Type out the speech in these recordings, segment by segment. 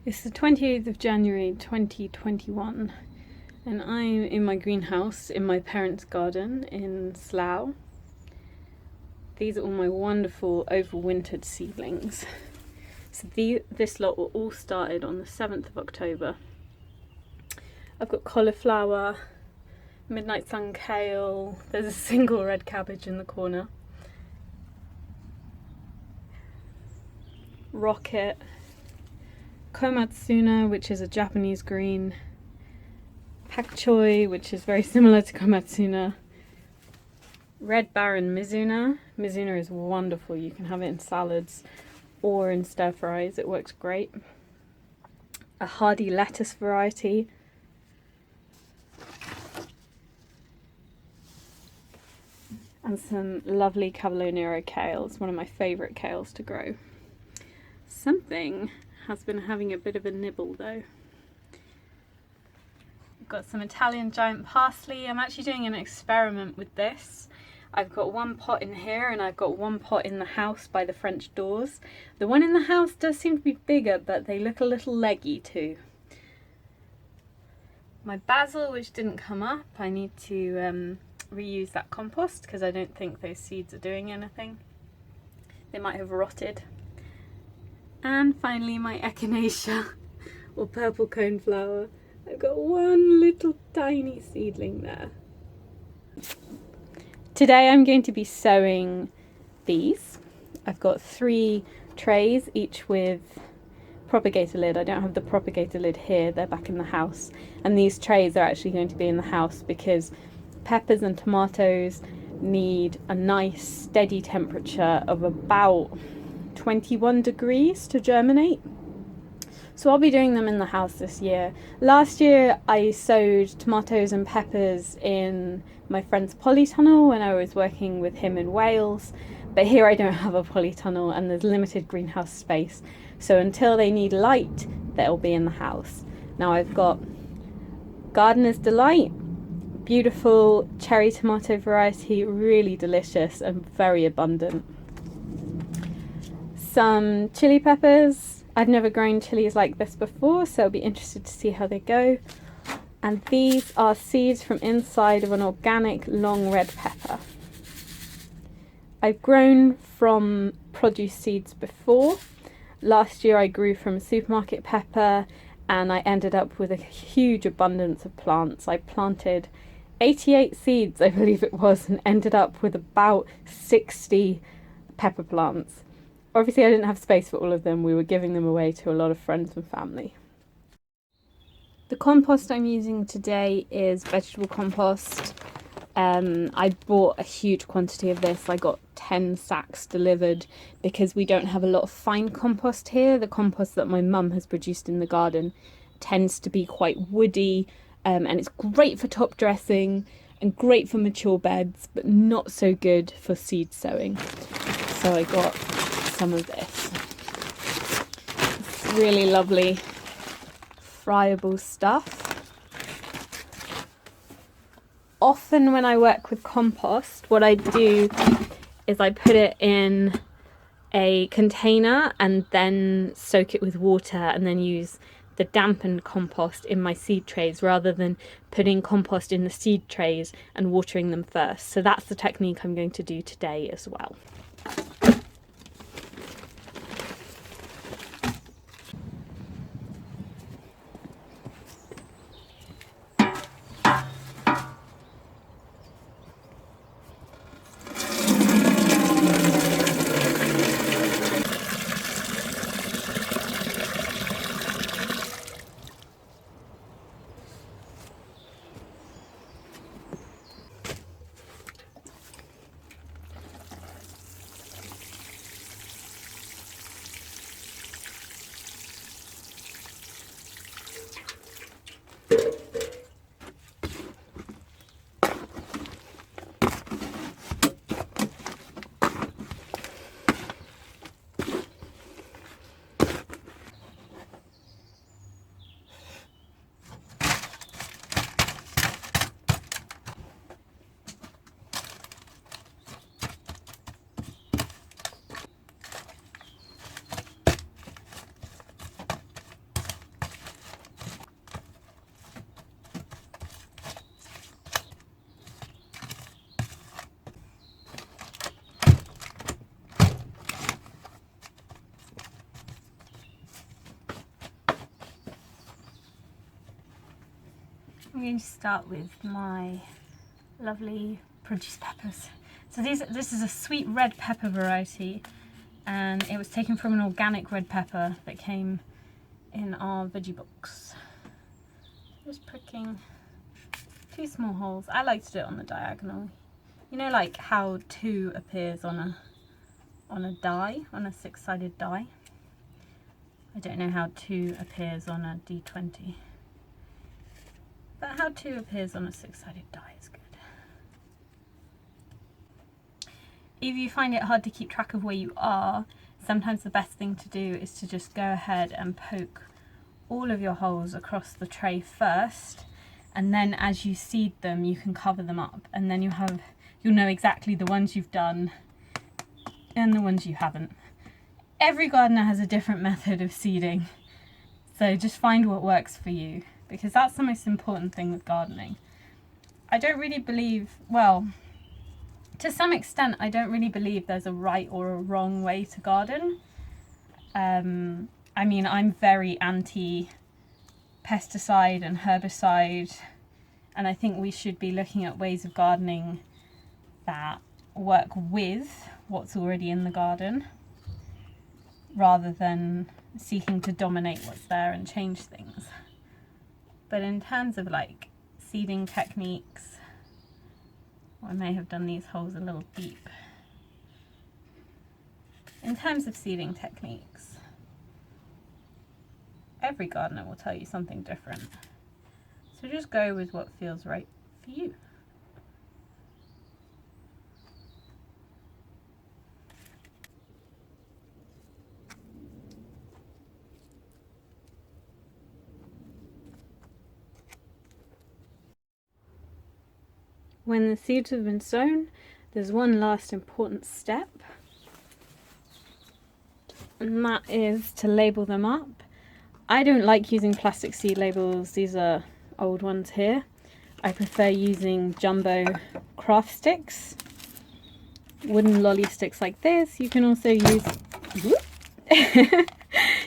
It's the 28th of January 2021 and I'm in my greenhouse in my parents' garden in Slough. These are all my wonderful overwintered seedlings. So this lot were all started on the 7th of October. I've got cauliflower, midnight sun kale, there's a single red cabbage in the corner, rocket, komatsuna, which is a Japanese green, pak choi, which is very similar to komatsuna, red baron mizuna. Mizuna is wonderful, you can have it in salads or in stir fries, it works great. A hardy lettuce variety, and some lovely Cavolo Nero kales, one of my favourite kales to grow. Something has been having a bit of a nibble though. I've got some Italian giant parsley. I'm actually doing an experiment with this. I've got one pot in here and I've got one pot in the house by the French doors. The one in the house does seem to be bigger, but they look a little leggy too. My basil, which didn't come up, I need to reuse that compost because I don't think those seeds are doing anything. They might have rotted. And finally my echinacea, or purple coneflower. I've got one little tiny seedling there. Today I'm going to be sowing these. I've got 3 trays, each with propagator lid. I don't have the propagator lid here, they're back in the house. And these trays are actually going to be in the house because peppers and tomatoes need a nice steady temperature of about 21 degrees to germinate. So I'll be doing them in the house this year. Last year I sowed tomatoes and peppers in my friend's polytunnel when I was working with him in Wales, but here I don't have a polytunnel and there's limited greenhouse space, so until they need light they'll be in the house. Now I've got Gardener's Delight, beautiful cherry tomato variety, really delicious and very abundant. Some chili peppers. I've never grown chilies like this before, so I'll be interested to see how they go. And these are seeds from inside of an organic long red pepper. I've grown from produce seeds before. Last year I grew from supermarket pepper and I ended up with a huge abundance of plants. I planted 88 seeds, I believe it was, and ended up with about 60 pepper plants. Obviously I didn't have space for all of them, we were giving them away to a lot of friends and family. The compost I'm using today is vegetable compost. I bought a huge quantity of this. I got 10 sacks delivered because we don't have a lot of fine compost here. The compost that my mum has produced in the garden tends to be quite woody, and it's great for top dressing and great for mature beds, but not so good for seed sowing. So I got some of this. It's really lovely friable stuff. Often when I work with compost, what I do is I put it in a container and then soak it with water and then use the dampened compost in my seed trays rather than putting compost in the seed trays and watering them first. So that's the technique I'm going to do today as well. I'm going to start with my lovely produce peppers. So this is a sweet red pepper variety, and it was taken from an organic red pepper that came in our veggie box. Just pricking 2 small holes. I like to do it on the diagonal. You know, like how 2 appears on a die, on a 6-sided die. I don't know how 2 appears on a D20, but how 2 appears on a 6-sided die is good. If you find it hard to keep track of where you are, sometimes the best thing to do is to just go ahead and poke all of your holes across the tray first, and then as you seed them you can cover them up, and then you'll know exactly the ones you've done and the ones you haven't. Every gardener has a different method of seeding, so just find what works for you, because that's the most important thing with gardening. I don't really believe, well, to some extent I don't really believe there's a right or a wrong way to garden. I mean, I'm very anti pesticide and herbicide, and I think we should be looking at ways of gardening that work with what's already in the garden, rather than seeking to dominate what's there and change things. But in terms of like seeding techniques, I may have done these holes a little deep. In terms of seeding techniques, every gardener will tell you something different. So just go with what feels right for you. When the seeds have been sown, there's one last important step, and that is to label them up. I don't like using plastic seed labels. These are old ones here. I prefer using jumbo craft sticks, wooden lolly sticks like this. You can also use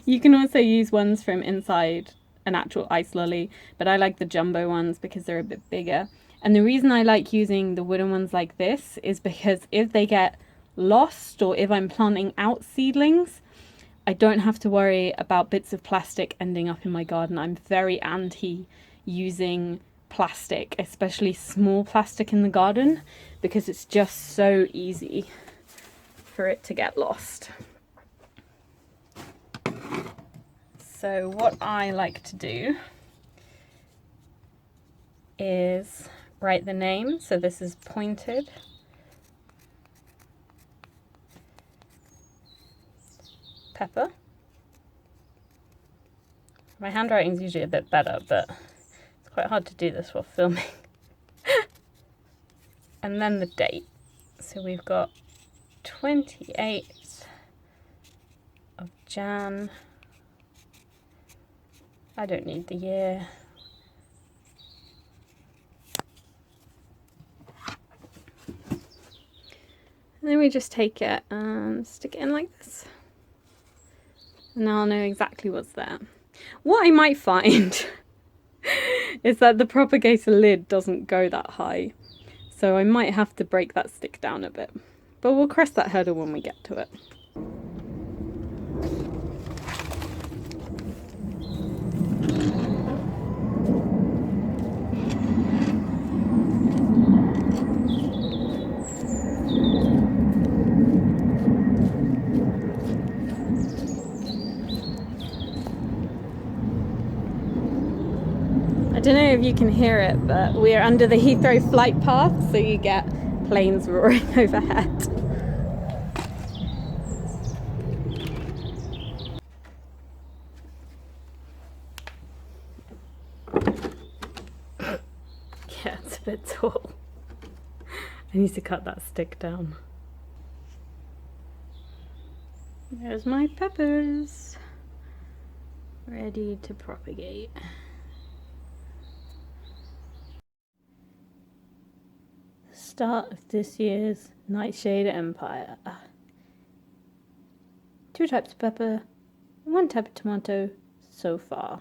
you can also use ones from inside an actual ice lolly, but I like the jumbo ones because they're a bit bigger. And the reason I like using the wooden ones like this is because if they get lost, or if I'm planting out seedlings, I don't have to worry about bits of plastic ending up in my garden. I'm very anti using plastic, especially small plastic in the garden, because it's just so easy for it to get lost. So what I like to do is write the name. So this is pointed. Pepper. My handwriting's usually a bit better, but it's quite hard to do this while filming. And then the date. So we've got 28th of Jan. I don't need the year. And then we just take it and stick it in like this. And now I'll know exactly what's there. What I might find is that the propagator lid doesn't go that high. So I might have to break that stick down a bit. But we'll cross that hurdle when we get to it. I don't know if you can hear it, but we're under the Heathrow flight path, so you get planes roaring overhead. Yeah, it's a bit tall. I need to cut that stick down. There's my peppers, ready to propagate. Start of this year's Nightshade Empire. 2 types of pepper, 1 type of tomato so far.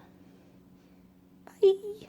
Bye!